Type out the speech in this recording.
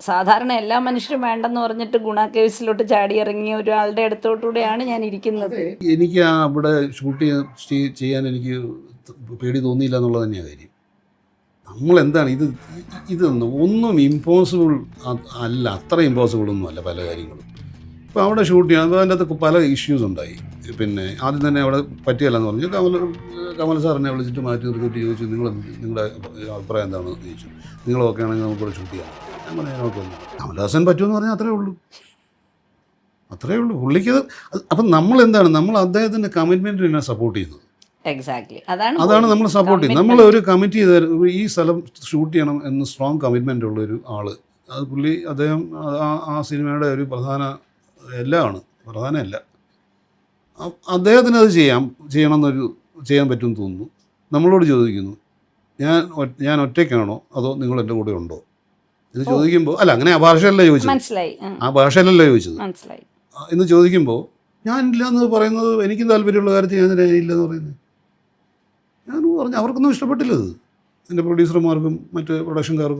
സാധാരണ എല്ലാ മനുഷ്യരും വേണ്ടെന്ന് പറഞ്ഞിട്ട് ഗുണ കേസിലോട്ട് ചാടി ഇറങ്ങിയ ഒരാളുടെ അടുത്തോട്ടുകൂടെയാണ് ഞാൻ ഇരിക്കുന്നത്. എനിക്ക് അവിടെ ഷൂട്ട് ചെയ്യാൻ എനിക്ക് പേടി തോന്നിയില്ല എന്നുള്ളത് തന്നെയാണ് കാര്യം. നമ്മളെന്താണ് ഒന്നും ഇമ്പോസിബിൾ അല്ല, അത്ര ഇമ്പോസിബിൾ ഒന്നും അല്ല പല കാര്യങ്ങളും. ഇപ്പോൾ അവിടെ ഷൂട്ട് ചെയ്യാൻ അതിൻ്റെ അകത്ത് പല ഇഷ്യൂസ് ഉണ്ടായി. പിന്നെ ആദ്യം തന്നെ അവിടെ പറ്റിയല്ലെന്ന് പറഞ്ഞു. കമൽ സാറിനെ വിളിച്ചിട്ട് മാറ്റി നിർത്തിയിട്ട് ചോദിച്ചു, നിങ്ങളുടെ അഭിപ്രായം എന്താണെന്ന് ചോദിച്ചു. നിങ്ങൾ ഓക്കെ ആണെങ്കിൽ നമുക്കിവിടെ ഷൂട്ട് ചെയ്യാം. ഞാൻ പറഞ്ഞു ഓക്കെ. കമൽഹാസൻ പറ്റുമെന്ന് പറഞ്ഞാൽ അത്രേ ഉള്ളൂ. പുള്ളിക്കത്. അപ്പം നമ്മൾ അദ്ദേഹത്തിൻ്റെ കമ്മിറ്റ്മെൻറ്റിനെ സപ്പോർട്ട് ചെയ്യുന്നത്. എക്സാക്ട്ലി അതാണ് നമ്മൾ സപ്പോർട്ട് ചെയ്യുന്നത്. നമ്മൾ ഒരു കമ്മിറ്റി ചെയ്ത് ഈ സ്ഥലം ഷൂട്ട് ചെയ്യണം എന്ന് സ്ട്രോങ് കമ്മിറ്റ്മെൻ്റ് ഉള്ളൊരു ആൾ. അദ്ദേഹം ആ സിനിമയുടെ ഒരു പ്രധാന പ്രധാനമല്ല. അദ്ദേഹത്തിന് അത് ചെയ്യാൻ പറ്റുമെന്ന് തോന്നുന്നു. നമ്മളോട് ചോദിക്കുന്നു, ഞാൻ ഒറ്റയ്ക്കാണോ അതോ നിങ്ങൾ എൻ്റെ കൂടെ ഉണ്ടോ എന്ന് ചോദിക്കുമ്പോൾ, അല്ല അങ്ങനെ ആ ഭാഷയല്ല ചോദിച്ചത്, എന്ന് ചോദിക്കുമ്പോൾ ഞാനില്ല എന്ന് പറയുന്നത് എനിക്ക് താല്പര്യമുള്ള കാര്യത്തിൽ ഞാൻ ഇല്ലെന്ന് പറയുന്നത്. ഞാൻ പറഞ്ഞു അവർക്കൊന്നും ഇഷ്ടപ്പെട്ടില്ലത്, എൻ്റെ പ്രൊഡ്യൂസർമാർക്കും മറ്റ് പ്രൊഡക്ഷൻകാർക്കും.